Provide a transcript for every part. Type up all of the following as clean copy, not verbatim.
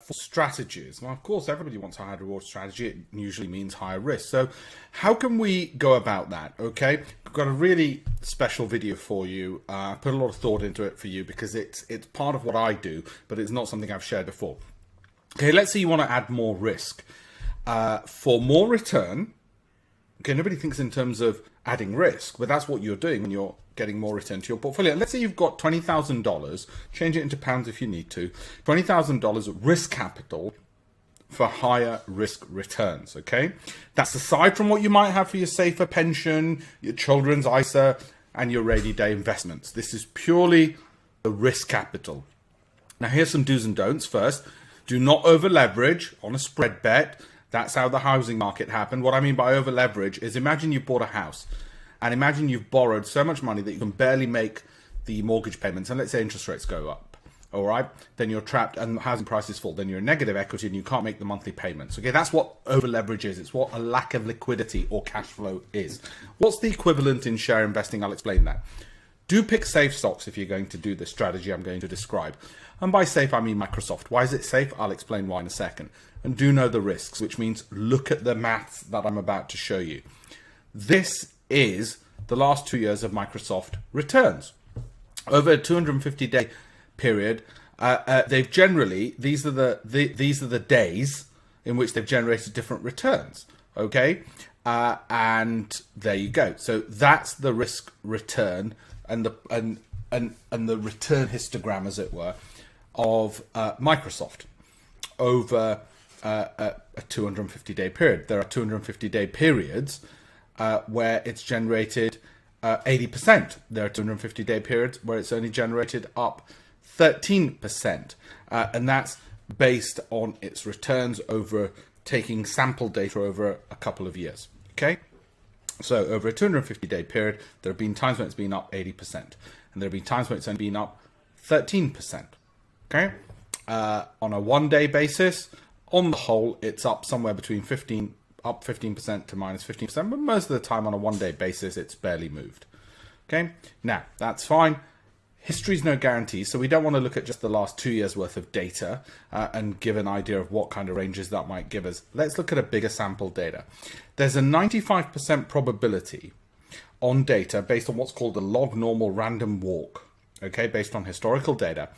for strategies. Well, of course, everybody wants a high reward strategy. It usually means higher risk. So how can we go about that? Okay, I've got a really special video for you. I put a lot of thought into it for you because it's part of what I do, but it's not something I've shared before. Okay, let's say you want to add more risk. For more return, okay, nobody thinks in terms of adding risk, but that's what you're doing when you're getting more return to your portfolio. Let's say you've got $20,000, change it into pounds if you need to, $20,000 risk capital for higher risk returns, okay? That's aside from what you might have for your safer pension, your children's ISA, and your rainy day investments. This is purely the risk capital. Now here's some do's and don'ts. First, do not over leverage on a spread bet. That's how the housing market happened. What I mean by over leverage is imagine you bought a house and imagine you've borrowed so much money that you can barely make the mortgage payments. And let's say interest rates go up. All right, then you're trapped and housing prices fall. Then you're in negative equity and you can't make the monthly payments. Okay, that's what over leverage is. It's what a lack of liquidity or cash flow is. What's the equivalent in share investing? I'll explain that. Do pick safe stocks if you're going to do the strategy I'm going to describe. And by safe, I mean Microsoft. Why is it safe? I'll explain why in a second. And do know the risks, which means look at the maths that I'm about to show you. This is the last 2 years of Microsoft returns. Over a 250-day period, they've generally, these are the days in which they've generated different returns. Okay, and there you go. So that's the risk return and the return histogram, as it were, of Microsoft over a 250-day period. There are 250-day periods where it's generated 80%. There are 250-day periods where it's only generated up 13%. And that's based on its returns over taking sample data over a couple of years. Okay? So over a 250-day period, there have been times when it's been up 80%. And there have been times when it's only been up 13%. Okay? On a one-day basis, on the whole, it's up somewhere between 15% to minus 15%, but most of the time on a one-day basis, it's barely moved. Okay, now that's fine. History's no guarantee, so we don't want to look at just the last 2 years worth of data and give an idea of what kind of ranges that might give us. Let's look at a bigger sample data. There's a 95% probability on data based on what's called a log normal random walk, okay, based on historical data,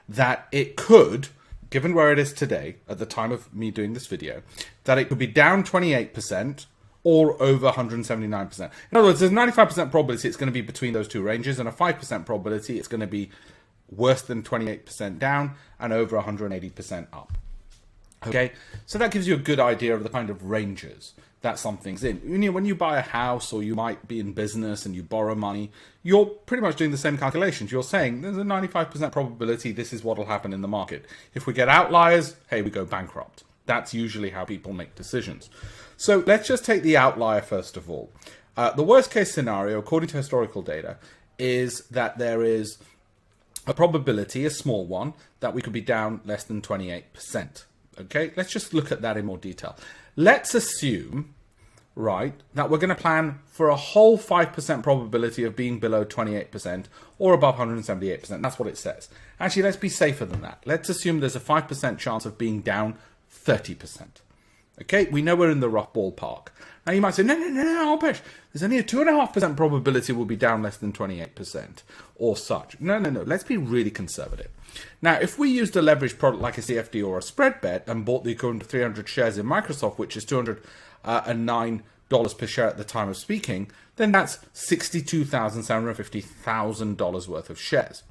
that it could, given where it is today, at the time of me doing this video, that it could be down 28% or over 179%. In other words, there's a 95% probability it's going to be between those two ranges, and a 5% probability it's going to be worse than 28% down and over 180% up. Okay, so that gives you a good idea of the kind of ranges that something's in. You know, when you buy a house or you might be in business and you borrow money, you're pretty much doing the same calculations. You're saying there's a 95% probability this is what will happen in the market. If we get outliers, hey, we go bankrupt. That's usually how people make decisions. So let's just take the outlier first of all. The worst case scenario, according to historical data, is that there is a probability, a small one, that we could be down less than 28%. Okay, let's just look at that in more detail. Let's assume, right, that we're going to plan for a whole 5% probability of being below 28% or above 178%. That's what it says. Actually, let's be safer than that. Let's assume there's a 5% chance of being down 30%. Okay, we know we're in the rough ballpark. Now you might say, no, Pesh, there's only a 2.5% probability we'll be down less than 28% or such. No, let's be really conservative. Now, if we used a leveraged product like a CFD or a spread bet and bought the equivalent of 300 shares in Microsoft, which is $209 per share at the time of speaking, then that's $62,750,000 worth of shares.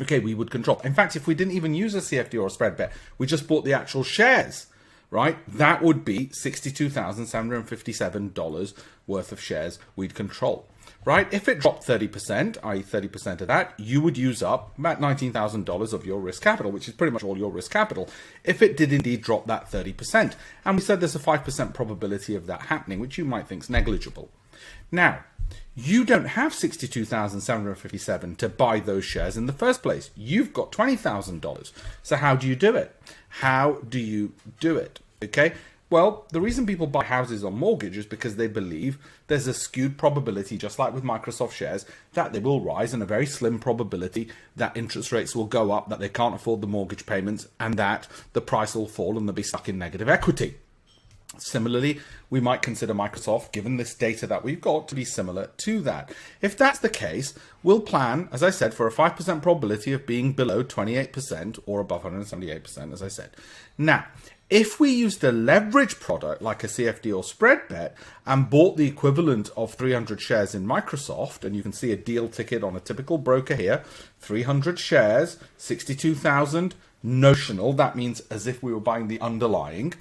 Okay, we would control. In fact, if we didn't even use a CFD or a spread bet, we just bought the actual shares, right? That would be $62,757 worth of shares we'd control, right? If it dropped 30%, i.e. 30% of that, you would use up about $19,000 of your risk capital, which is pretty much all your risk capital, if it did indeed drop that 30%. And we said there's a 5% probability of that happening, which you might think is negligible. Now, you don't have $62,757 to buy those shares in the first place. You've got $20,000. So how do you do it? How do you do it? Okay. Well, the reason people buy houses on mortgage is because they believe there's a skewed probability, just like with Microsoft shares, that they will rise, and a very slim probability that interest rates will go up, that they can't afford the mortgage payments, and that the price will fall and they'll be stuck in negative equity. Similarly, we might consider Microsoft, given this data that we've got, to be similar to that. If that's the case, we'll plan, as I said, for a 5% probability of being below 28% or above 178%, as I said. Now, if we used a leverage product like a CFD or spread bet and bought the equivalent of 300 shares in Microsoft, and you can see a deal ticket on a typical broker here, 300 shares, 62,000 notional, that means as if we were buying the underlying,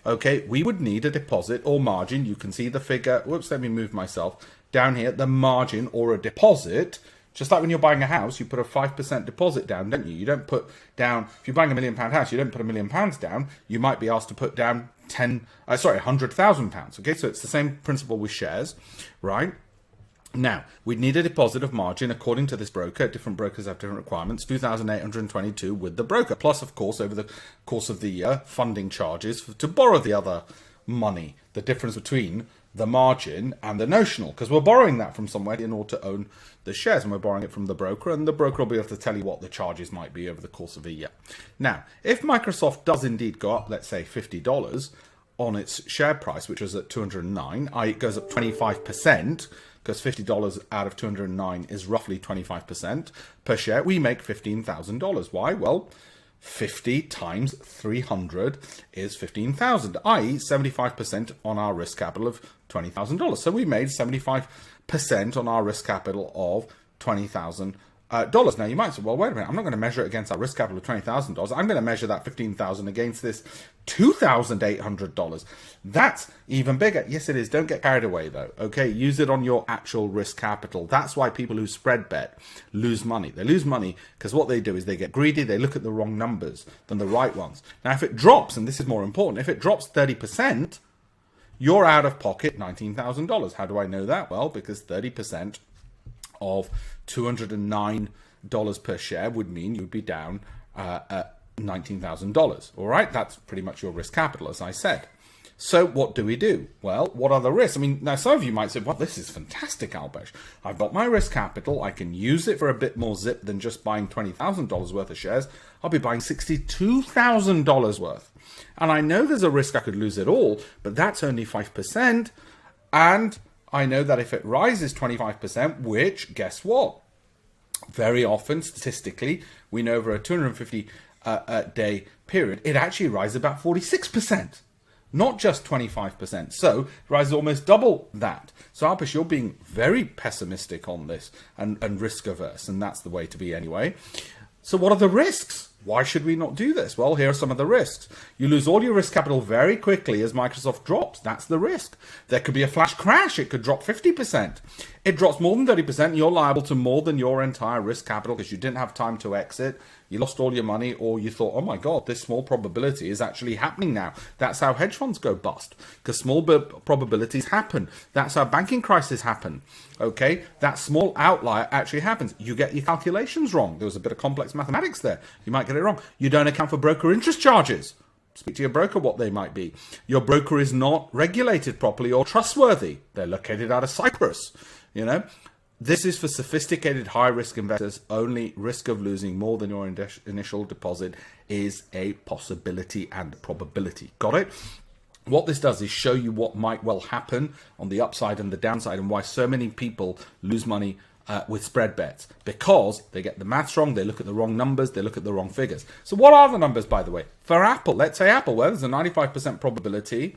okay, we would need a deposit or margin. You can see the figure, whoops, let me move myself down here, the margin or a deposit. Just like when you're buying a house, you put a 5% deposit down, don't you? You don't put down, if you're buying £1 million house, you don't put £1 million down. You might be asked to put down £100,000. Okay, so it's the same principle with shares, right? Now, we'd need a deposit of margin according to this broker. Different brokers have different requirements. 2,822 with the broker. Plus, of course, over the course of the year, funding charges to borrow the other money. The difference between the margin and the notional, because we're borrowing that from somewhere in order to own the shares, and we're borrowing it from the broker, and the broker will be able to tell you what the charges might be over the course of a year. Now, if Microsoft does indeed go up, let's say $50 on its share price, which was at 209, it goes up 25%, because $50 out of 209 is roughly 25% per share, we make $15,000. Why? Well, 50 times 300 is 15,000, i.e. 75% on our risk capital of $20,000. So we made 75% on our risk capital of $20,000. Now you might say, well, wait a minute, I'm not going to measure it against our risk capital of $20,000. I'm going to measure that $15,000 against this $2,800. That's even bigger. Yes, it is. Don't get carried away though. Okay, use it on your actual risk capital. That's why people who spread bet lose money. They lose money because what they do is they get greedy. They look at the wrong numbers than the right ones. Now, if it drops, and this is more important, if it drops 30%, you're out of pocket $19,000. How do I know that? Well, because 30% of $209 per share would mean you'd be down at $19,000. All right, that's pretty much your risk capital, as I said. So what do we do? Well, what are the risks? I mean, now some of you might say, well, this is fantastic, Albesh. I've got my risk capital. I can use it for a bit more zip than just buying $20,000 worth of shares. I'll be buying $62,000 worth. And I know there's a risk I could lose it all, but that's only 5%. And I know that if it rises 25%, which, guess what? Very often, statistically, we know over a 250 day period, it actually rises about 46%, not just 25%. So it rises almost double that. So Alpesh, you're being very pessimistic on this and risk averse, and that's the way to be anyway. So what are the risks? Why should we not do this? Well, here are some of the risks. You lose all your risk capital very quickly as Microsoft drops. That's the risk. There could be a flash crash. It could drop 50%. It drops more than 30%. You're liable to more than your entire risk capital because you didn't have time to exit. You lost all your money, or you thought, oh my God, this small probability is actually happening now. That's how hedge funds go bust, because small probabilities happen. That's how banking crises happen. Okay, that small outlier actually happens. You get your calculations wrong. There was a bit of complex mathematics there. You might get it wrong. You don't account for broker interest charges. Speak to your broker what they might be. Your broker is not regulated properly or trustworthy. They're located out of Cyprus, you know. This is for sophisticated high-risk investors. Only risk of losing more than your initial deposit is a possibility and probability. Got it? What this does is show you what might well happen on the upside and the downside, and why so many people lose money with spread bets, because they get the maths wrong, they look at the wrong numbers, they look at the wrong figures. So what are the numbers, by the way? For Apple, let's say Apple, well, there's a 95% probability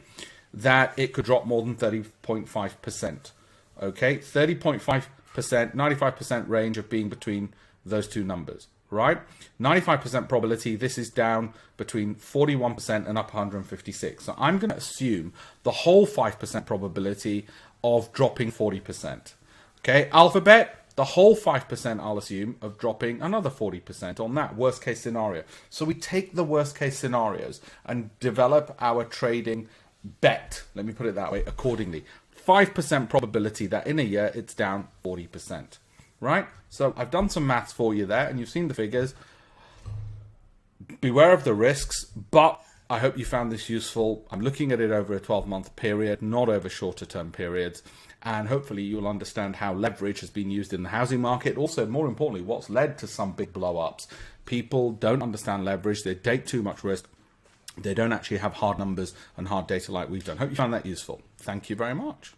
that it could drop more than 30.5%. Okay, 30.5%, 95% range of being between those two numbers, right? 95% probability, this is down between 41% and up 156. So I'm going to assume the whole 5% probability of dropping 40%. Okay, Alphabet, the whole 5% I'll assume of dropping another 40% on that worst case scenario. So we take the worst case scenarios and develop our trading bet, let me put it that way, accordingly. 5% probability that in a year it's down 40%, right? So I've done some maths for you there, and you've seen the figures. Beware of the risks, but I hope you found this useful. I'm looking at it over a 12-month period, not over shorter term periods. And hopefully you'll understand how leverage has been used in the housing market. Also, more importantly, what's led to some big blow-ups. People don't understand leverage. They take too much risk. They don't actually have hard numbers and hard data like we've done. Hope you found that useful. Thank you very much.